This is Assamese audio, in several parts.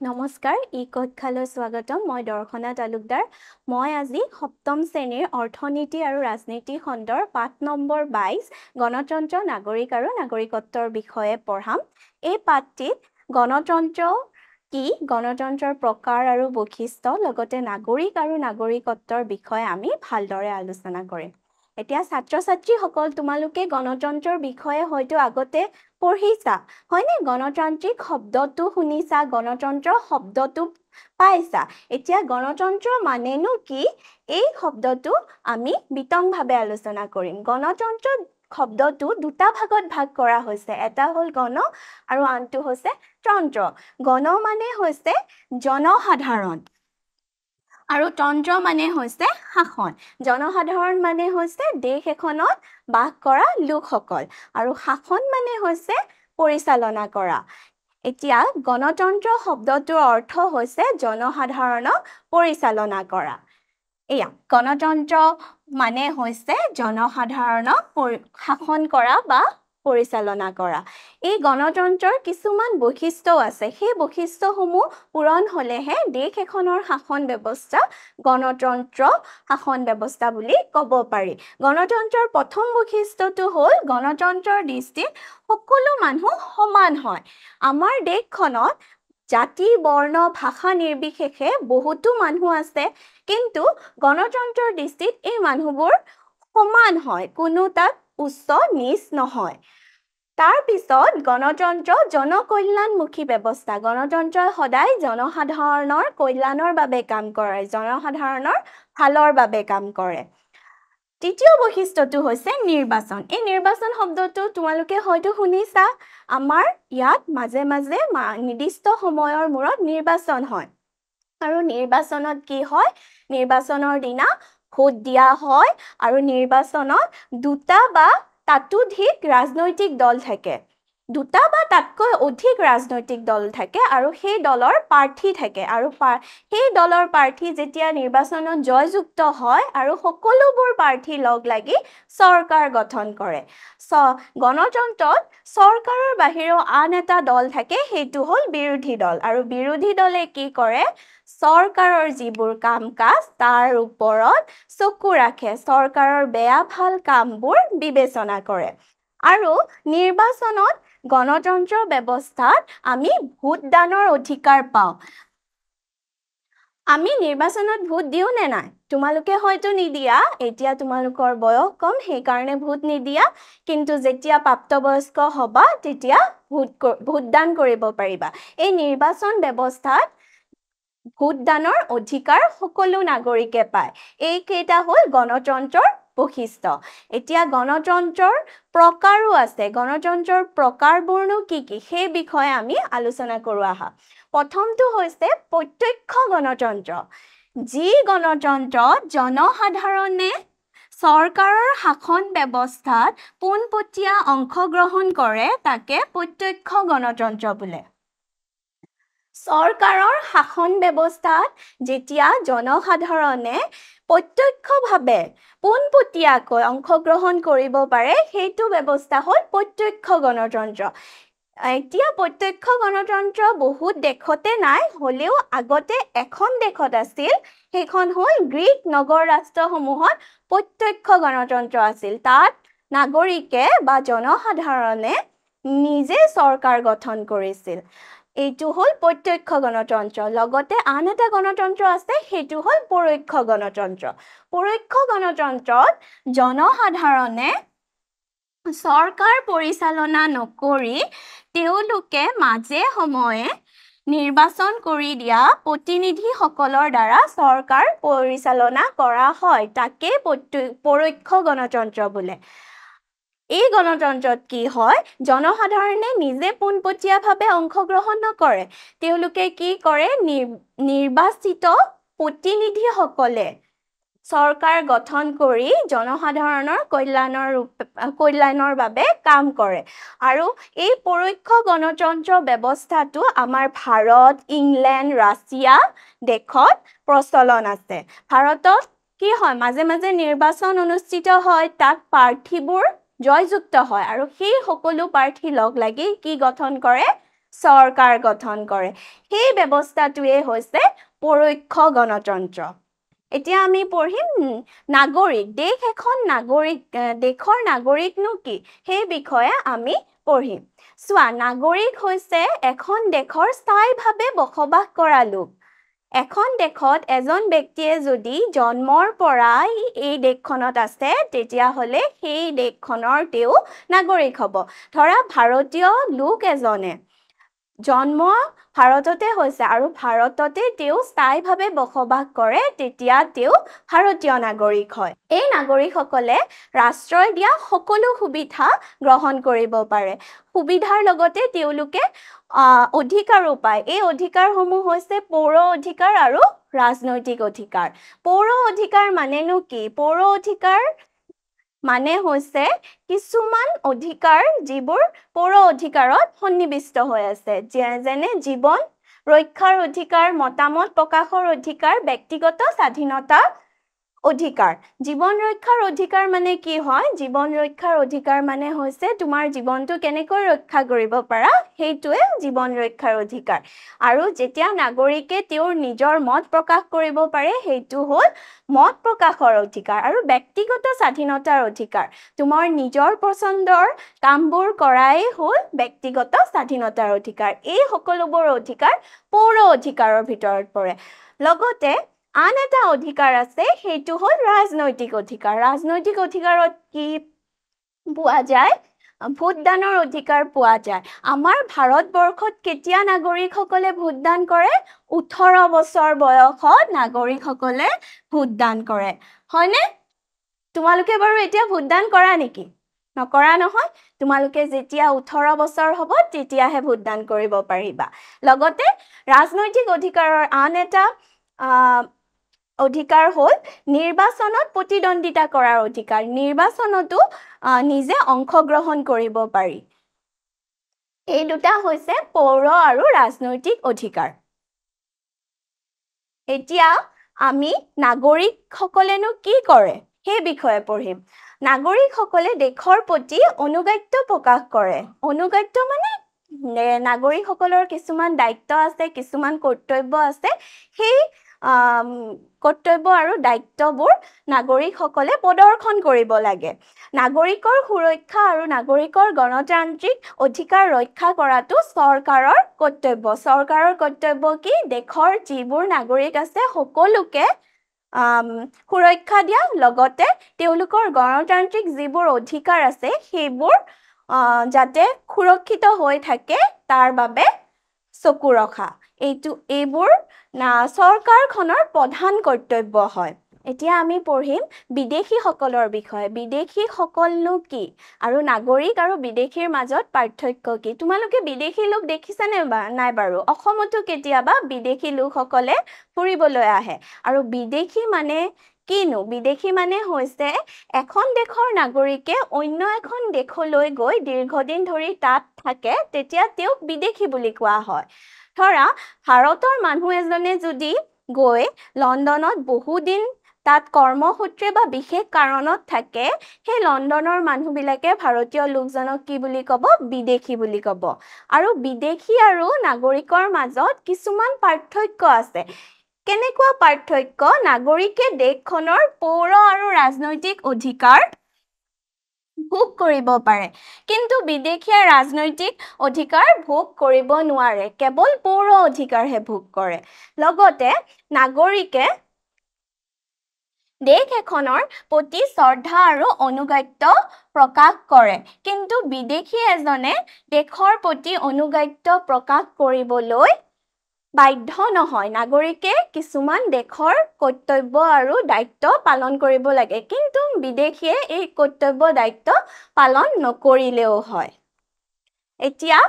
নমস্কাৰ কক্ষালৈ স্বাগতম মই দৰ্শনা তালুকদাৰ মই আজি সপ্তম শ্ৰেণীৰ অৰ্থনীতি আৰু ৰাজনীতি খণ্ডৰ পাঠ নম্বৰ 22 গণতন্ত্ৰ নাগৰিক আৰু নাগৰিকত্বৰ বিষয়ে পঢ়াম এই পাঠটিত গণতন্ত্ৰ কি গণতন্ত্ৰৰ প্ৰকাৰ আৰু বৈশিষ্ট্য লগতে নাগৰিক আৰু নাগৰিকত্বৰ বিষয়ে আমি ভালদৰে আলোচনা কৰিম এতিয়া ছাত্ৰ-ছাত্ৰী সকল তোমালোকে গণতন্ত্ৰৰ বিষয়ে হয়তো আগতে পঢ়িছা হয়নে গণতান্ত্ৰিক শব্দটো শুনিছা গণতন্ত্ৰ শব্দটো পাইছা এতিয়া গণতন্ত্ৰ মানেনো কি এই শব্দটো আমি বিতংভাৱে আলোচনা কৰিম গণতন্ত্ৰ শব্দটো দুটা ভাগত ভাগ কৰা হৈছে এটা হ'ল গণ আৰু আনটো হৈছে তন্ত্ৰ গণ মানে হৈছে জনসাধাৰণ আৰু তন্ত্ৰ মানে হৈছে শাসন জনসাধাৰণ মানে হৈছে দেশ এখনত বাস কৰা লোকসকল আৰু শাসন মানে হৈছে পৰিচালনা কৰা এতিয়া গণতন্ত্ৰ শব্দটোৰ অৰ্থ হৈছে জনসাধাৰণক পৰিচালনা কৰা এয়া গণতন্ত্ৰ মানে হৈছে জনসাধাৰণক শাসন কৰা বা পৰিচালনা কৰা এই গণতন্ত্ৰৰ কিছুমান বৈশিষ্ট্য আছে সেই বৈশিষ্ট্যসমূহ পূৰণ হ'লেহে দেশ এখনৰ শাসন ব্যৱস্থা গণতন্ত্ৰ শাসন ব্যৱস্থা বুলি ক'ব পাৰি গণতন্ত্ৰৰ প্ৰথম বৈশিষ্ট্যটো হ'ল গণতন্ত্ৰৰ দৃষ্টিত সকলো মানুহ সমান হয় আমাৰ দেশখনত জাতি বৰ্ণ ভাষা নিৰ্বিশেষে বহুতো মানুহ আছে কিন্তু গণতন্ত্ৰৰ দৃষ্টিত এই মানুহবোৰ সমান হয় কোনো তাত উচ্চ নিচ নহয় তাৰ পিছত গণতন্ত্ৰ জনকল্যাণমুখী ব্যৱস্থা গণতন্ত্ৰই সদায় জনসাধাৰণৰ কল্যাণৰ বাবে কাম কৰে জনসাধাৰণৰ ভালৰ বাবে কাম কৰে তৃতীয় বৈশিষ্ট্যটো হৈছে নিৰ্বাচন এই নিৰ্বাচন শব্দটো তোমালোকে হয়তো শুনিছা আমাৰ ইয়াত মাজে মাজে নিৰ্দিষ্ট সময়ৰ মূৰত নিৰ্বাচন হয় আৰু নিৰ্বাচনত কি হয় নিৰ্বাচনৰ দিনা ভোট দিয়া হয় আৰু নিৰ্বাচনত দুটা বা তাতোধিক ৰাজনৈতিক দল থাকে দুটা বা তাতকৈ অধিক ৰাজনৈতিক দল থাকে আৰু সেই দলৰ প্ৰাৰ্থী থাকে আৰু সেই দলৰ প্ৰাৰ্থী যেতিয়া নিৰ্বাচনত জয়যুক্ত হয় আৰু সকলোবোৰ প্ৰাৰ্থী লগ লাগি চৰকাৰ গঠন কৰে গণতন্ত্ৰত চৰকাৰৰ বাহিৰেও আন এটা দল থাকে সেইটো হ'ল বিৰোধী দল আৰু বিৰোধী দলে কি কৰে চৰকাৰৰ যিবোৰ কাম-কাজ তাৰ ওপৰত চকু ৰাখে চৰকাৰৰ বেয়া ভাল কামবোৰ বিবেচনা কৰে আৰু নিৰ্বাচনত গণতন্ত্ৰ ব্যৱস্থাত আমি ভোটদানৰ অধিকাৰ পাওঁ আমি নিৰ্বাচনত ভোট দিও নে নাই তোমালোকে হয়তো নিদিয়া এতিয়া তোমালোকৰ বয়স কম সেই কাৰণে ভোট নিদিয়া কিন্তু যেতিয়া প্ৰাপ্তবয়স্ক হবা তেতিয়া ভোটদান কৰিব পাৰিবা এই নিৰ্বাচন ব্যৱস্থাত ভোটদানৰ অধিকাৰ সকলো নাগৰিকে পায় এই কেইটা হ'ল গণতন্ত্ৰৰ বৈশিষ্ট্য এতিয়া গণতন্ত্ৰৰ প্ৰকাৰো আছে গণতন্ত্ৰৰ প্ৰকাৰবোৰনো কি সেই বিষয়ে আমি আলোচনা কৰো আহা প্ৰথমটো হৈছে প্ৰত্যক্ষ গণতন্ত্ৰ যি গণতন্ত্ৰত জনসাধাৰণে চৰকাৰৰ শাসন ব্যৱস্থাত পোনপটীয়া অংশগ্ৰহণ কৰে তাকে প্ৰত্যক্ষ গণতন্ত্ৰ বোলে চৰকাৰৰ শাসন ব্যৱস্থাত যেতিয়া জনসাধাৰণে প্ৰত্যক্ষভাৱে পোনপটীয়াকৈ অংশগ্ৰহণ কৰিব পাৰে সেইটো ব্যৱস্থা হ'ল প্ৰত্যক্ষ গণতন্ত্ৰ এতিয়া প্ৰত্যক্ষ গণতন্ত্ৰ বহুত দেশতে নাই হ'লেও আগতে এখন দেশত আছিল সেইখন হ'ল গ্ৰীক নগৰ ৰাষ্ট্ৰসমূহত প্ৰত্যক্ষ গণতন্ত্ৰ আছিল তাত নাগৰিকে বা জনসাধাৰণে নিজে চৰকাৰ গঠন কৰিছিল এইটো হ'ল প্ৰত্যক্ষ গণতন্ত্ৰ লগতে আন এটা গণতন্ত্ৰ আছে সেইটো হ'ল পৰোক্ষ গণতন্ত্ৰত জনসাধাৰণে চৰকাৰ পৰিচালনা নকৰি তেওঁলোকে মাজে সময়ে নিৰ্বাচন কৰি দিয়া প্ৰতিনিধিসকলৰ দ্বাৰা চৰকাৰ পৰিচালনা কৰা হয় তাকে পৰোক্ষ গণতন্ত্ৰ বোলে এই গণতন্ত্ৰত কি হয় জনসাধাৰণে নিজে পোনপটীয়াভাৱে অংশগ্ৰহণ নকৰে তেওঁলোকে কি কৰে নিৰ্বাচিত প্ৰতিনিধিসকলে চৰকাৰ গঠন কৰি জনসাধাৰণৰ কল্যাণৰ বাবে কাম কৰে আৰু এই পৰোক্ষ গণতন্ত্ৰ ব্যৱস্থাটো আমাৰ ভাৰত ইংলেণ্ড ৰাছিয়া দেশত প্ৰচলন আছে ভাৰতত কি হয় মাজে মাজে নিৰ্বাচন অনুষ্ঠিত হয় তাত প্ৰাৰ্থীবোৰ জয়যুক্ত হয় আৰু সেই সকলো প্ৰাৰ্থী লগ লাগি কি গঠন কৰে চৰকাৰ গঠন কৰে সেই ব্যৱস্থাটোৱে হৈছে পৰোক্ষ গণতন্ত্ৰ এতিয়া আমি পঢ়িম নাগৰিক দেশৰ নাগৰিকনো কি সেই বিষয়ে আমি পঢ়িম চোৱা নাগৰিক হৈছে এখন দেশৰ স্থায়ীভাৱে বসবাস কৰা লোক এখন দেশত এজন ব্যক্তিয়ে যদি জন্মৰ পৰাই এই দেশখনত আছে তেতিয়া হলে সেই দেশখনৰ তেও নাগৰিক হ'ব ধৰা ভাৰতীয় লোক এজনে জন্ম ভাৰততে হৈছে আৰু ভাৰততে তেও স্থায়ীভাৱে বসবাস কৰে তেতিয়া তেও ভাৰতীয় নাগৰিক হয় এই নাগৰিকসকলে ৰাষ্ট্ৰই দিয়া সকলো সুবিধা গ্ৰহণ কৰিব পাৰে সুবিধাৰ লগতে তেওঁলোকে অধিকাৰো পায় এই অধিকাৰসমূহ হৈছে পৌৰ অধিকাৰ আৰু ৰাজনৈতিক অধিকাৰ পৌৰ অধিকাৰ মানেনো কি পৌৰ অধিকাৰ মানে হৈছে কিছুমান অধিকাৰ যিবোৰ পৌৰ অধিকাৰত সন্নিবিষ্ট হৈ আছে যেনে জীৱন ৰক্ষাৰ অধিকাৰ মতামত প্ৰকাশৰ অধিকাৰ ব্যক্তিগত স্বাধীনতা অধিকাৰ জীৱন ৰক্ষাৰ অধিকাৰ মানে কি হয় জীৱন ৰক্ষাৰ অধিকাৰ মানে হৈছে তোমাৰ জীৱনটো কেনেকৈ ৰক্ষা কৰিব পাৰা সেইটোৱে জীৱন ৰক্ষাৰ অধিকাৰ আৰু যেতিয়া নাগৰিকে তেওঁৰ নিজৰ মত প্ৰকাশ কৰিব পাৰে সেইটো হ'ল মত প্ৰকাশৰ অধিকাৰ আৰু ব্যক্তিগত স্বাধীনতাৰ অধিকাৰ তোমাৰ নিজৰ পছন্দৰ কামবোৰ কৰাই হ'ল ব্যক্তিগত স্বাধীনতাৰ অধিকাৰ এই সকলোবোৰ অধিকাৰ পৌৰ অধিকাৰৰ ভিতৰত পৰে লগতে আন এটা অধিকাৰ আছে সেইটো হ'ল ৰাজনৈতিক অধিকাৰত কি পোৱা যায় ভোটদানৰ অধিকাৰ পোৱা যায় আমাৰ ভাৰতবৰ্ষত কেতিয়া নাগৰিকসকলে ভোটদান কৰে 18 বছৰ বয়সত নাগৰিকসকলে ভোটদান কৰে হয়নে তোমালোকে বাৰু এতিয়া ভোটদান কৰা নেকি নকৰা নহয় তোমালোকে যেতিয়া 18 বছৰ হ'ব তেতিয়াহে ভোটদান কৰিব পাৰিবা লগতে ৰাজনৈতিক অধিকাৰৰ আন এটা অধিকাৰ হ'ল নিৰ্বাচনত প্ৰতিদ্বন্দ্বিতা কৰাৰ অধিকাৰ নিৰ্বাচনতো নিজে অংশগ্ৰহণ কৰিব পাৰি এই দুটা হৈছে পৌৰ আৰু ৰাজনৈতিক অধিকাৰ এতিয়া আমি নাগৰিকসকলেনো কি কৰে সেই বিষয়ে পঢ়িম নাগৰিকসকলে দেশৰ প্ৰতি অনুগত্য প্ৰকাশ কৰে অনুগত্য মানে নাগৰিকসকলৰ কিছুমান দায়িত্ব আছে কিছুমান কৰ্তব্য আছে সেই কৰ্তব্য আৰু দায়িত্ববোৰ নাগৰিকসকলে প্ৰদৰ্শন কৰিব লাগে নাগৰিকৰ সুৰক্ষা আৰু নাগৰিকৰ গণতান্ত্ৰিক অধিকাৰ ৰক্ষা কৰাটো চৰকাৰৰ কৰ্তব্য কি দেশৰ যিবোৰ নাগৰিক আছে সকলোকে সুৰক্ষা দিয়া লগতে তেওঁলোকৰ গণতান্ত্ৰিক যিবোৰ অধিকাৰ আছে সেইবোৰ যাতে সুৰক্ষিত হৈ থাকে তাৰ বাবে চকু ৰখা এইবোৰ চৰকাৰখনৰ প্ৰধান কৰ্তব্য হয় এতিয়া আমি পঢ়িম বিদেশীসকলৰ বিষয়ে বিদেশীসকলনো কি আৰু নাগৰিক আৰু বিদেশীৰ মাজত পাৰ্থক্য কি তোমালোকে বিদেশী লোক দেখিছানে নাই বাৰু অসমতো কেতিয়াবা বিদেশী লোকসকলে ফুৰিবলৈ আহে আৰু বিদেশী মানে কিনো বিদেশী মানে হৈছে এখন দেশৰ নাগৰিকে অন্য এখন দেশলৈ গৈ দীৰ্ঘদিন ধৰি তাত থাকে তেতিয়া তেওঁক বিদেশী বুলি কোৱা হয় ধৰা ভাৰতৰ মানুহ এজনে যদি গৈ লণ্ডনত বহুদিন তাত কৰ্মসূত্ৰে বা বিশেষ কাৰণত থাকে সেই লণ্ডনৰ মানুহবিলাকে ভাৰতীয় লোকজনক কি বুলি ক'ব বিদেশী বুলি ক'ব আৰু বিদেশী আৰু নাগৰিকৰ মাজত কিছুমান পাৰ্থক্য আছে কেনেকুৱা পাৰ্থক্য নাগৰিকে দেশখনৰ পৌৰ আৰু ৰাজনৈতিক অধিকাৰ ভোগ কৰিব পাৰে কিন্তু বিদেশীয়ে ৰাজনৈতিক অধিকাৰ ভোগ কৰিব নোৱাৰে কেৱল পৌৰ অধিকাৰহে ভোগ কৰে লগতে নাগৰিকে দেশ এখনৰ প্ৰতি শ্ৰদ্ধা আৰু অনুগত্য প্ৰকাশ কৰে কিন্তু বিদেশী এজনে দেশৰ প্ৰতি অনুগত্য প্ৰকাশ কৰিবলৈ বাধ্য নহয় নাগৰিকে কিছুমান দেশৰ কৰ্তব্য আৰু দায়িত্ব পালন কৰিব লাগে কিন্তু বিদেশীয়ে এই কৰ্তব্য দায়িত্ব পালন নকৰিলেও হয় এতিয়া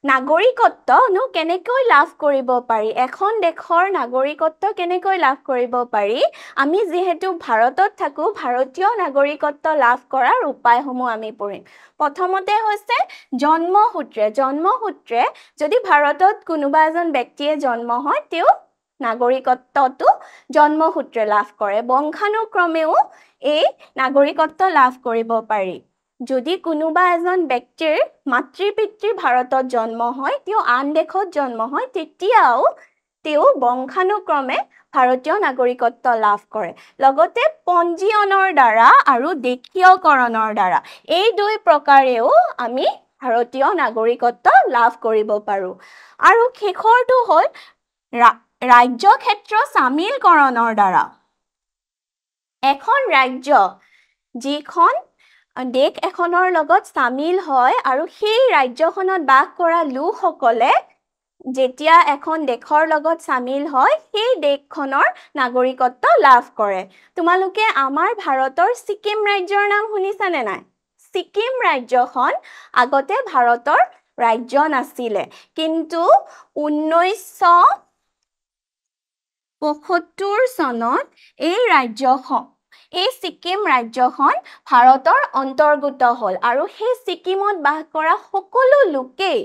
নাগৰিকত্বনো কেনেকৈ লাভ কৰিব পাৰি এখন দেশৰ নাগৰিকত্ব কেনেকৈ লাভ কৰিব পাৰি আমি যেহেতু ভাৰতত থাকো ভাৰতীয় নাগৰিকত্ব লাভ কৰাৰ উপায়সমূহ আমি পঢ়িম প্ৰথমতে হৈছে জন্মসূত্ৰে যদি ভাৰতত কোনোবা এজন ব্যক্তিয়ে জন্ম হয় তেওঁ নাগৰিকত্বটো জন্মসূত্ৰে লাভ কৰে বংশানুক্ৰমেও এই নাগৰিকত্ব লাভ কৰিব পাৰি যদি কোনোবা এজন ব্যক্তিৰ মাতৃ-পিতৃ ভাৰতত জন্ম হয় তেওঁ আন দেশত জন্ম হয় তেতিয়াও তেওঁ বংশানুক্ৰমে ভাৰতীয় নাগৰিকত্ব লাভ কৰে লগতে পঞ্জীয়নৰ দ্বাৰা আৰু দেশীয়কৰণৰ দ্বাৰা এই দুই প্ৰকাৰেও আমি ভাৰতীয় নাগৰিকত্ব লাভ কৰিব পাৰো আৰু শেষৰটো হ'ল ৰাজ্য ক্ষেত্ৰ সামিলকৰণৰ দ্বাৰা এখন ৰাজ্য যিখন দেশ এখনৰ লগত সামিল হয় আৰু সেই ৰাজ্যখনত বাস কৰা লোকসকলে যেতিয়া এখন দেশৰ লগত সামিল হয় সেই দেশখনৰ নাগৰিকত্ব লাভ কৰে তোমালোকে আমাৰ ভাৰতৰ ছিকিম ৰাজ্যৰ নাম শুনিছানে নাই ছিকিম ৰাজ্যখন আগতে ভাৰতৰ ৰাজ্য নাছিলে কিন্তু 1975 চনত এই ছিকিম ৰাজ্যখন ভাৰতৰ অন্তৰ্গত হ'ল আৰু সেই ছিকিমত বাস কৰা সকলো লোকেই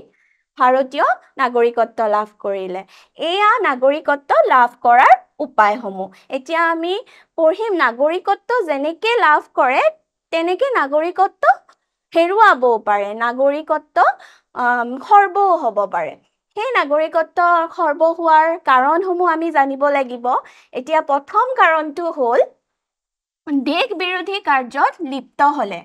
ভাৰতীয় নাগৰিকত্ব লাভ কৰিলে এয়া নাগৰিকত্ব লাভ কৰাৰ উপায়সমূহ এতিয়া আমি পঢ়িম নাগৰিকত্ব যেনেকৈ লাভ কৰে তেনেকৈ নাগৰিকত্ব হেৰুৱাবও পাৰে নাগৰিকত্ব খৰ্বও হ'ব পাৰে সেই নাগৰিকত্ব খৰ্ব হোৱাৰ কাৰণসমূহ আমি জানিব লাগিব এতিয়া প্ৰথম কাৰণটো হ'ল দেশ বিৰোধী কাৰ্যত লিপ্ত হলে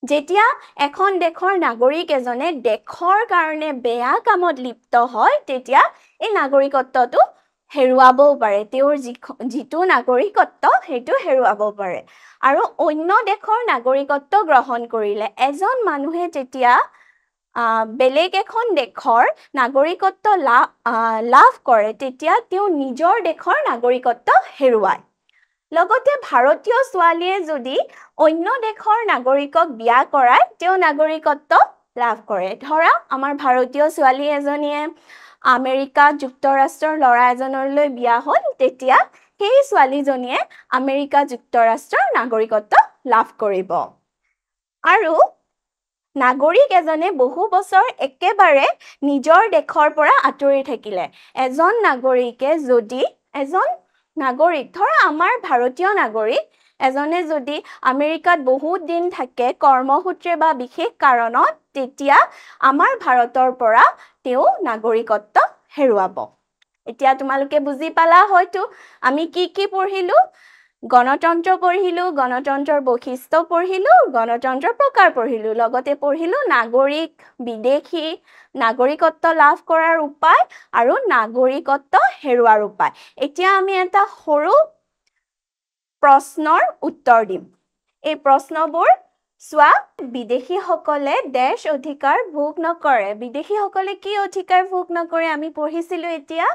যেতিয়া এখন দেশৰ নাগৰিক এজনে দেশৰ কাৰণে বেয়া কামত লিপ্ত হয় তেতিয়া এই নাগৰিকত্বটো হেৰুৱাবও পাৰে তেওঁৰ যিটো নাগৰিকত্ব সেইটো হেৰুৱাব পাৰে আৰু অন্য দেশৰ নাগৰিকত্ব গ্ৰহণ কৰিলে এজন মানুহে যেতিয়া বেলেগ এখন দেশৰ নাগৰিকত্ব লাভ কৰে তেতিয়া তেওঁ নিজৰ দেশৰ নাগৰিকত্ব হেৰুৱায় লগতে ভাৰতীয় ছোৱালীয়ে যদি অন্য দেশৰ নাগৰিকক বিয়া কৰায় তেওঁ নাগৰিকত্ব লাভ কৰে ধৰা আমাৰ ভাৰতীয় ছোৱালী এজনীয়ে আমেৰিকা যুক্তৰাষ্ট্ৰৰ ল'ৰা এজনলৈ বিয়া হ'ল তেতিয়া সেই ছোৱালীজনীয়ে আমেৰিকা যুক্তৰাষ্ট্ৰৰ নাগৰিকত্ব লাভ কৰিব আৰু নাগৰিক এজনে বহু বছৰ একেবাৰে নিজৰ দেশৰ পৰা আঁতৰি থাকিলে এজন নাগৰিকে যদি এজন নাগৰিক ধৰা আমাৰ ভাৰতীয় নাগৰিক এজনে যদি আমেৰিকাত বহুত দিন থাকে কৰ্মসূত্ৰে বা বিশেষ কাৰণত তেতিয়া আমাৰ ভাৰতৰ পৰা তেওঁ নাগৰিকত্ব হেৰুৱাব এতিয়া তোমালোকে বুজি পালা হয়তো আমি কি পঢ়িলো গণতন্ত্ৰ পঢ়িলো গণতন্ত্ৰৰ বৈশিষ্ট্য পঢ়িলো গণতন্ত্ৰৰ প্ৰকাৰ পঢ়িলো লগতে পঢ়িলো নাগৰিক বিদেশী নাগৰিকত্ব লাভ কৰাৰ উপায় আৰু নাগৰিকত্ব হেৰুৱাৰ উপায় এতিয়া আমি এটা সৰু প্ৰশ্নৰ উত্তৰ দিম এই প্ৰশ্নবোৰ চোৱা বিদেশীসকলে দেশ অধিকাৰ ভোগ নকৰে বিদেশীসকলে কি অধিকাৰ ভোগ নকৰে আমি পঢ়িছিলো এতিয়া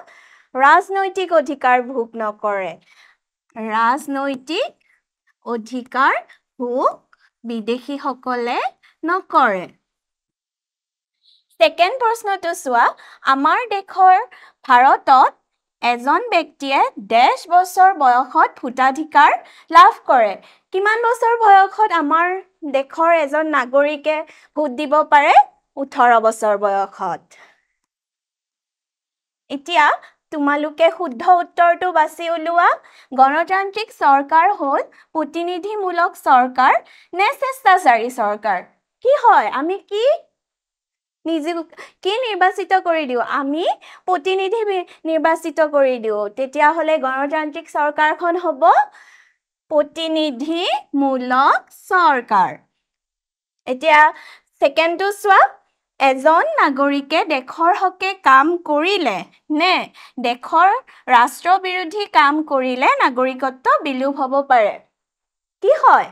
ৰাজনৈতিক অধিকাৰ ভোগ নকৰে ৰাজনৈতিক অধিকাৰ ভোগ বিদেশীসকলে নকৰে সেকেন্ড প্ৰশ্নটো চোৱা আমাৰ দেশৰ ভাৰতত এজন ব্যক্তিয়ে 10 বছৰ বয়সত ভোটাধিকাৰ লাভ কৰে কিমান বছৰ বয়সত আমাৰ দেশৰ এজন নাগৰিকে ভোট দিব পাৰে 18 বছৰ বয়সত এতিয়া তোমালোকে শুদ্ধ উত্তৰটো বাছি উলিওৱা গণতান্ত্ৰিক চৰকাৰ হ'ল প্ৰতিনিধিমূলক চৰকাৰ নে স্বেচ্ছাচাৰী চৰকাৰ কি হয় আমি কি নিৰ্বাচিত কৰি দিও আমি প্ৰতিনিধি নিৰ্বাচিত কৰি দিও তেতিয়া হলে গণতান্ত্ৰিক চৰকাৰখন হ'ব প্ৰতিনিধিমূলক চৰকাৰ এতিয়া সেকেন্ডটো চোৱা এজন নাগৰিকে দেশৰ হকে কাম কৰিলে নে দেশৰ ৰাষ্ট্ৰবিৰোধী কাম কৰিলে নাগৰিকত্ব বিলোপ হ'ব পাৰে কি হয়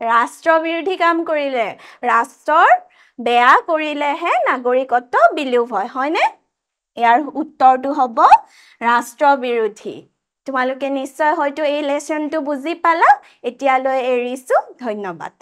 ৰাষ্ট্ৰবিৰোধী কাম কৰিলে ৰাষ্ট্ৰৰ বেয়া কৰিলেহে নাগৰিকত্ব বিলোপ হয়নে ইয়াৰ উত্তৰটো হ'ব ৰাষ্ট্ৰবিৰোধী তোমালোকে নিশ্চয় হয়তো এই লেসনটো বুজি পালা এতিয়ালৈ এৰিছো ধন্যবাদ